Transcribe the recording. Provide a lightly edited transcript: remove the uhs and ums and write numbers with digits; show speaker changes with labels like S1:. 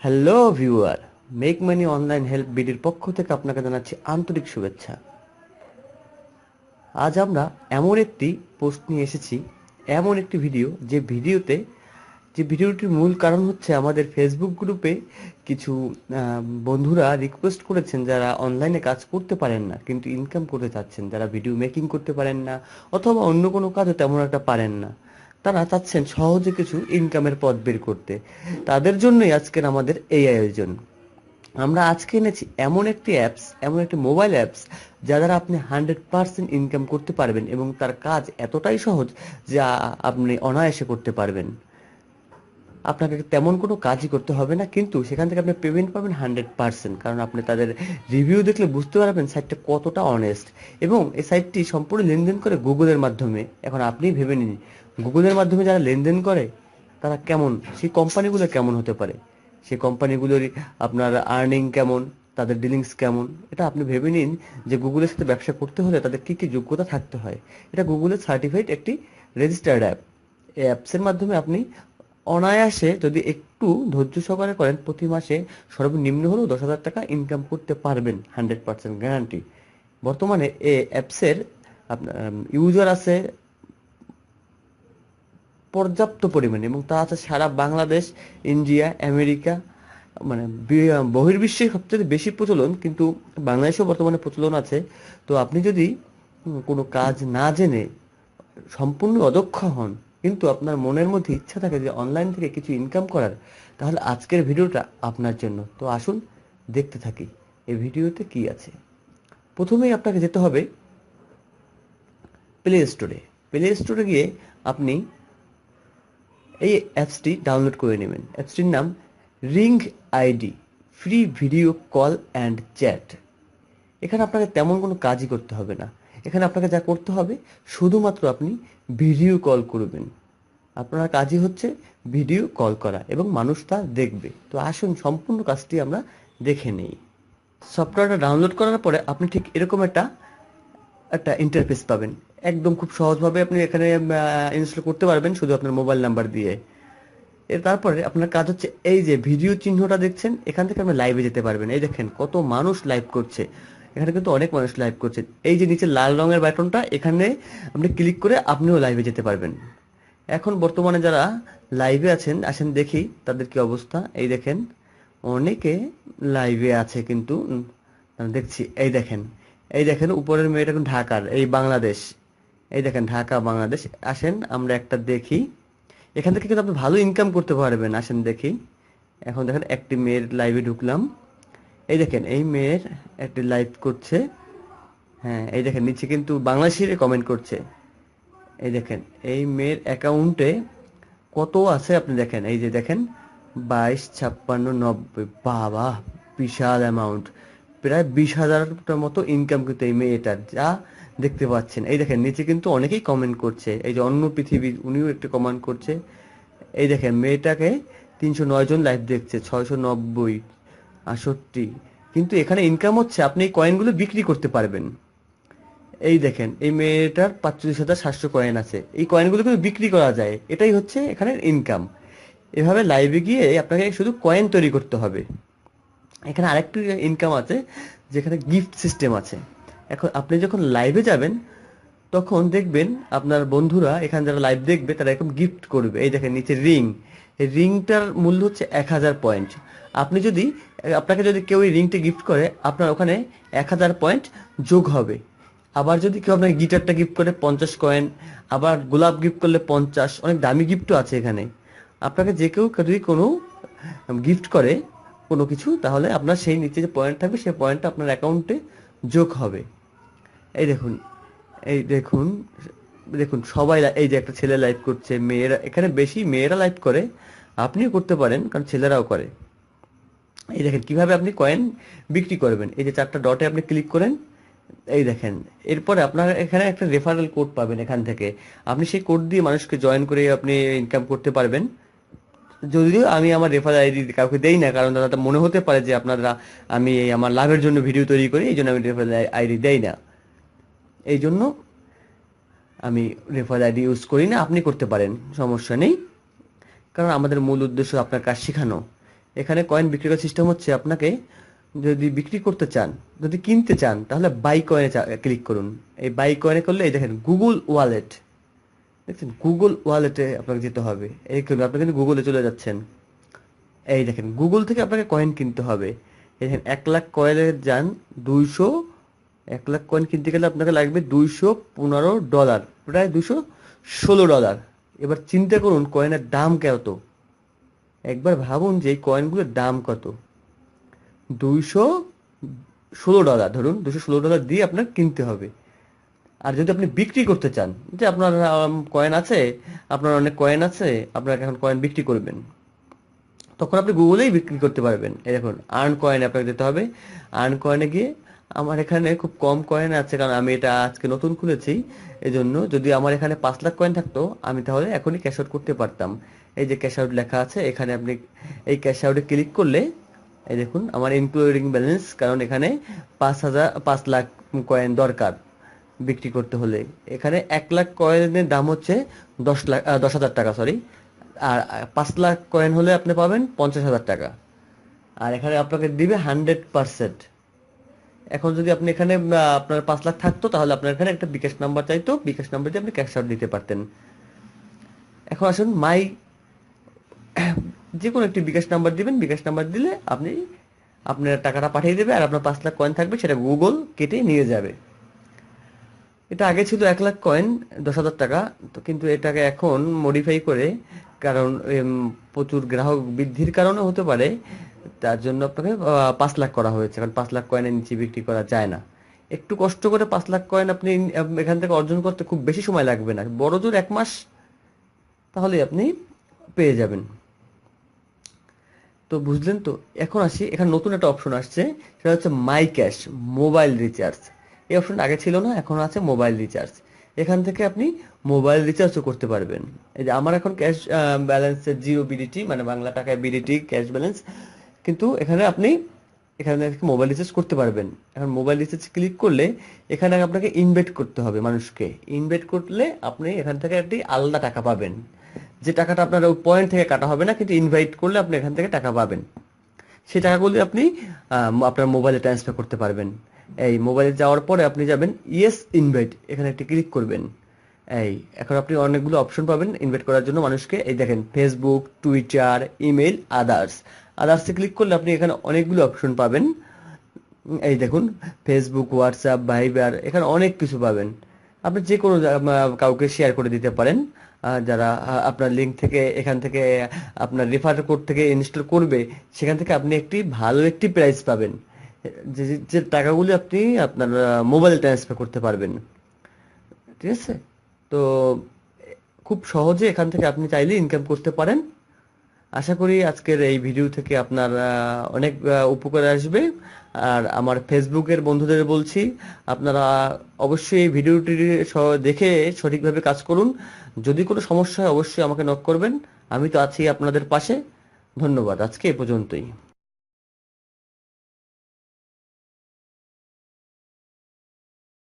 S1: Hello viewer, make money online help বিডির পক্ষ থেকে আপনাকে জানাচ্ছি আন্তরিক শুভেচ্ছা। আজ আমরা এমন একটি পোস্ট নিয়ে এসেছি, এমন একটি ভিডিও যে ভিডিওটির মূল কারণ হচ্ছে আমাদের ফেসবুক গ্রুপে কিছু বন্ধুরা রিকোয়েস্ট করেছেন যারা অনলাইনে কাজ করতে পারেন না কিন্তু ইনকাম করতে চাচ্ছেন, যারা ভিডিও মেকিং করতে পারেন না অথবা অন্য কোনো কাজও তেমন একটা পারেন না, তারা চাচ্ছেন সহজে কিছু ইনকামের পথ বের করতে। তাদের জন্যই আজকের আমাদের এই আয়োজন। আমরা আজকে এনেছি এমন একটি মোবাইল অ্যাপস যা দ্বারা আপনি 100% ইনকাম করতে পারবেন এবং তার কাজ এতটাই সহজ যা আপনি অনায়াসে করতে পারবেন। আপনাকে তেমন কোনো কাজই করতে হবে না, কিন্তু সেখান থেকে আপনি পেমেন্ট পাবেন 100%, কারণ আপনি তাদের রিভিউ দেখলে বুঝতে পারবেন সাইটটা কতটা অনেস্ট। এবং এই সাইটটি সম্পূর্ণ লেনদেন করে গুগলের মাধ্যমে। এখন আপনি ভেবে নিন, গুগলের মাধ্যমে যারা লেনদেন করে তারা কেমন, সেই কোম্পানিগুলো কেমন হতে পারে, সেই কোম্পানিগুলোর আপনার আর্নিং কেমন, তাদের ডিলিংস কেমন। এটা আপনি ভেবে নিন যে গুগলের সাথে ব্যবসা করতে হলে তাদের কী কী যোগ্যতা থাকতে হয়। এটা গুগলের সার্টিফাইড একটি রেজিস্টার্ড অ্যাপ। এই অ্যাপসের মাধ্যমে আপনি অনায়াসে, যদি একটু ধৈর্য সহকারে করেন, প্রতি মাসে সর্বনিম্ন হলেও 10,000 টাকা ইনকাম করতে পারবেন, 100% গ্যারান্টি। বর্তমানে এই অ্যাপসের আপনার ইউজার আছে পর্যাপ্ত পরিমাণে, এবং তা আছে সারা বাংলাদেশ, ইন্ডিয়া, আমেরিকা, মানে বহির্বিশ্বে সবচেয়ে বেশি প্রচলন, কিন্তু বাংলাদেশেও বর্তমানে প্রচলন আছে। তো আপনি যদি কোনো কাজ না জেনে সম্পূর্ণ অদক্ষ হন, কিন্তু আপনার মনের মধ্যে ইচ্ছা থাকে যে অনলাইন থেকে কিছু ইনকাম করার, তাহলে আজকের ভিডিওটা আপনার জন্য। তো আসুন দেখতে থাকি এই ভিডিওতে কি আছে। প্রথমেই আপনাকে যেতে হবে প্লে স্টোরে। প্লে স্টোরে গিয়ে আপনি এই অ্যাপসটি ডাউনলোড করে নেবেন। অ্যাপসটির নাম ring ID, free video call and chat. এখানে আপনাকে তেমন কোনো কাজই করতে হবে না। এখানে আপনাকে যা করতে হবে, শুধুমাত্র আপনি ভিডিও কল করবেন। আপনার কাজই হচ্ছে ভিডিও কল করা এবং মানুষ তা দেখবে। তো আসুন সম্পূর্ণ কাজটি আমরা দেখে নেই। সফটওয়্যারটা ডাউনলোড করার পরে আপনি ঠিক এরকম একটা একটা ইন্টারফেস পাবেন। একদম খুব সহজভাবে আপনি এখানে ইনস্টল করতে পারবেন শুধু আপনার মোবাইল নাম্বার দিয়ে। তারপরে আপনার কাজ হচ্ছে এই যে ভিডিও চিহ্নটা দেখছেন, এখান থেকে আপনি লাইভে যেতে পারবেন। এই দেখেন কত মানুষ লাইভ করছে, এখানে কিন্তু অনেক মানুষ লাইভ করছে। এই যে নিচে লাল রঙের বাটনটা, এখানে আপনি ক্লিক করে আপনিও লাইভে যেতে পারবেন। এখন বর্তমানে যারা লাইভে আছেন, আসেন দেখি তাদের কি অবস্থা। এই দেখেন অনেকে লাইভে আছে, কিন্তু দেখছি। এই দেখেন উপরের মেয়েটা এখন ঢাকার, এই বাংলাদেশ। এই দেখেন ঢাকা, বাংলাদেশ। আসেন আমরা একটা দেখি, এখান থেকে কিন্তু আপনি ভালো ইনকাম করতে পারবেন। আসেন দেখি। এখন দেখেন একটি মেয়ের লাইভে ঢুকলাম। এই দেখেন এই মেয়ের একটি লাইভ করছে। হ্যাঁ, এই দেখেন নিচে কিন্তু বাংলাদেশিরে কমেন্ট করছে। এই দেখেন এই মেয়ের অ্যাকাউন্টে কত আছে আপনি দেখেন। এই যে দেখেন 22, 56, 90। বাবা, বিশাল অ্যামাউন্ট। প্রায় 20,000টার মতো ইনকাম কিন্তু এই মেয়েটার, যা দেখতে পাচ্ছেন। এই দেখেন নিচে কিন্তু অনেকেই কমেন্ট করছে। এই যে অন্য পৃথিবী, উনিও একটু কমেন্ট করছে। এই দেখেন মেয়েটাকে 309 জন লাইভ দেখছে, 690, 68। কিন্তু এখানে ইনকাম হচ্ছে, আপনি এই কয়েনগুলো বিক্রি করতে পারবেন। এই দেখেন এই মেয়েটার 45,700 কয়েন আছে, এই কয়েনগুলো কিন্তু বিক্রি করা যায়। এটাই হচ্ছে এখানের ইনকাম। এভাবে লাইভে গিয়ে আপনাকে শুধু কয়েন তৈরি করতে হবে। এখানে আরেকটি ইনকাম আছে, যেখানে গিফট সিস্টেম আছে। এখন আপনি যখন লাইভে যাবেন, তখন দেখবেন আপনার বন্ধুরা এখানে যারা লাইভ দেখবে তারা এরকম গিফট করবে। এই দেখেন নিচে রিং, এই রিংটার মূল্য হচ্ছে 1,000 পয়েন্ট। আপনি যদি আপনাকে যদি কেউ এই রিংটা গিফট করে, আপনার ওখানে 1,000 পয়েন্ট যোগ হবে। আবার যদি কেউ আপনাকে গিটারটা গিফট করে 50 কয়েন, আবার গোলাপ গিফট করলে 50, অনেক দামি গিফটও আছে এখানে। আপনাকে যে কেউ যদি কোনো গিফট করে কোনো কিছু, তাহলে আপনার সেই নিচে যে পয়েন্ট থাকবে সেই পয়েন্টটা আপনার অ্যাকাউন্টে যোগ হবে। এই দেখুন, এই দেখুন, দেখুন সবাই এই যে একটা ছেলে লাইভ করছে, মেয়েরা এখানে বেশি মেয়েরা লাইভ করে। আপনিও করতে পারেন, কারণ ছেলেরাও করে। এই দেখেন কিভাবে আপনি কয়েন বিক্রি করবেন। এই যে 4টা ডটে আপনি ক্লিক করেন। এই দেখেন এরপরে আপনার এখানে একটা রেফারেল কোড পাবেন। এখান থেকে আপনি সেই কোড দিয়ে মানুষকে জয়েন করে আপনি ইনকাম করতে পারবেন। যদিও আমি আমার রেফারেল আইডি কাউকে দেই না, কারণ তারা মনে হতে পারে যে আপনারা, আমি আমার লাভের জন্য ভিডিও তৈরি করি, এই জন্য আমি রেফারেল আইডি দেই না। এই জন্য আমি রেফারেল আইডি ইউজ করি না। আপনি করতে পারেন, সমস্যা নেই, কারণ আমাদের মূল উদ্দেশ্য আপনার কাজ শেখানো। এখানে কয়েন বিক্রি করার সিস্টেম হচ্ছে, আপনাকে যদি বিক্রি করতে চান, যদি কিনতে চান, তাহলে বাই কয়েনে ক্লিক করুন। এই বাই কয়েনে করলে এই দেখেন গুগল ওয়ালেট, দেখছেন গুগল ওয়ালেটে আপনাকে যেতে হবে। এই করুন, আপনি কিন্তু গুগলে চলে যাচ্ছেন। এই দেখেন গুগল থেকে আপনাকে কয়েন কিনতে হবে। এই দেখেন 1 লাখ কয়েনে যান, 200, 1 লাখ কয়েন কিনতে গেলে আপনাকে লাগবে $215, প্রায় $216। এবার চিন্তা করুন কয়েনের দাম কত, একবার ভাবুন যে এই কয়েনগুলোর দাম কত। $216, ধরুন $216 দিয়ে আপনার কিনতে হবে। আর যদি আপনি বিক্রি করতে চান, যে আপনার কয়েন আছে, আপনার অনেক কয়েন আছে, আপনার এখন কয়েন বিক্রি করবেন, তখন আপনি গুগলেই বিক্রি করতে পারবেন। এই দেখুন আর্ন কয়েনে আপনাকে যেতে হবে। আর্ন কয়েনে গিয়ে, আমার এখানে খুব কম কয়েন আছে কারণ আমি এটা আজকে নতুন খুলেছি, এই জন্য যদি আমার এখানে 5 লাখ কয়েন থাকতো আমি তাহলে এখনই ক্যাশ আউট করতে পারতাম। এই যে ক্যাশ আউট লেখা আছে, এখানে আপনি এই ক্যাশ আউটে ক্লিক করলে এই দেখুন আমার ইনক্লুডিং ব্যালেন্স, কারণ এখানে 5 লাখ কয়েন দরকার বিক্রি করতে হলে। এখানে 1 লাখ কয়েনের দাম হচ্ছে 10,000 টাকা, সরি। আর 5 লাখ কয়েন হলে আপনি পাবেন 50,000 টাকা। আর এখানে আপনাকে দিবে 100%। এখন যদি আপনি এখানে আপনার 5 লাখ থাকতো তাহলে আপনার এখানে একটা বিকাশ নাম্বার চাইতো, বিকাশ নাম্বার দিয়ে আপনি ক্যাশ আউট দিতে পারতেন। এখন আসুন যে কোনো একটি বিকাশ নাম্বার দিবেন, বিকাশ নাম্বার দিলে আপনি আপনার টাকাটা পাঠিয়ে দেবে, আর আপনার 5 লাখ কয়েন থাকবে, সেটা গুগল কেটে নিয়ে যাবে। এটা আগে ছিল 1 লাখ কয়েন 10,000 টাকা, তো কিন্তু এটাকে এখন মডিফাই করে, কারণ প্রচুর গ্রাহক বৃদ্ধির কারণে হতে পারে, তার জন্য আপনাকে 5 লাখ করা হয়েছে, কারণ 5 লাখ কয়েনের নিচে বিক্রি করা যায় না। একটু কষ্ট করে 5 লাখ কয়েন আপনি এখান থেকে অর্জন করতে খুব বেশি সময় লাগবে না, বড় জোর 1 মাস, তাহলে আপনি পেয়ে যাবেন। তো বুঝলেন তো। এখন আসি, এখানে নতুন একটা অপশন আসছে, সেটা হচ্ছে মাই ক্যাশ মোবাইল রিচার্জ। এই অপশনটা আগে ছিল না, এখন আছে মোবাইল রিচার্জ। এখান থেকে আপনি মোবাইল রিচার্জও করতে পারবেন। এই যে আমার এখন ক্যাশ ব্যালেন্স 0 বিডিটি, মানে বাংলা টাকায় বিডিটি ক্যাশ ব্যালেন্স, কিন্তু এখানে থেকে মোবাইল রিচার্জ করতে পারবেন। এখন মোবাইল রিচার্জ ক্লিক করলে এখানে আপনাকে ইনভেট করতে হবে মানুষকে। ইনভেট করলে আপনি এখান থেকে একটি আলাদা টাকা পাবেন, যে টাকাটা আপনার ওই পয়েন্ট থেকে কাটা হবে না, কিন্তু ইনভাইট করলে আপনি এখান থেকে টাকা পাবেন। সেই টাকাগুলি আপনি আপনার মোবাইলে ট্রান্সফার করতে পারবেন। এই মোবাইলে যাওয়ার পরে আপনি যাবেন ইয়েস ইনভাইট, এখানে একটি ক্লিক করবেন। এখন আপনি অনেকগুলো অপশন পাবেন ইনভাইট করার জন্য মানুষকে। এই দেখেন ফেসবুক, টুইটার, ইমেল, আদার্সে ক্লিক করলে আপনি এখানে অনেকগুলো অপশন পাবেন। এই দেখুন ফেসবুক, হোয়াটসঅ্যাপ, ভাইবার, এখানে অনেক কিছু পাবেন। আপনি যে কোনো কাউকে শেয়ার করে দিতে পারেন, যারা আপনার লিঙ্ক থেকে, এখান থেকে আপনার রেফার কোড থেকে ইনস্টল করবে, সেখান থেকে আপনি ভালো একটি প্রাইস পাবেন, যে যে টাকাগুলি আপনি আপনার মোবাইলে ট্রান্সফার করতে পারবেন। ঠিক আছে? তো খুব সহজে এখান থেকে আপনি চাইলে ইনকাম করতে পারেন। আশা করি আজকের এই ভিডিও থেকে আপনার অনেক উপকার আসবে। আর আমার ফেসবুকের বন্ধুদের বলছি, আপনারা অবশ্যই এই ভিডিওটি দেখে সঠিকভাবে কাজ করুন। যদি কোনো সমস্যা হয় অবশ্যই আমাকে নক করবেন, আমি তো আছি আপনাদের পাশে। ধন্যবাদ, আজকে এ পর্যন্তই।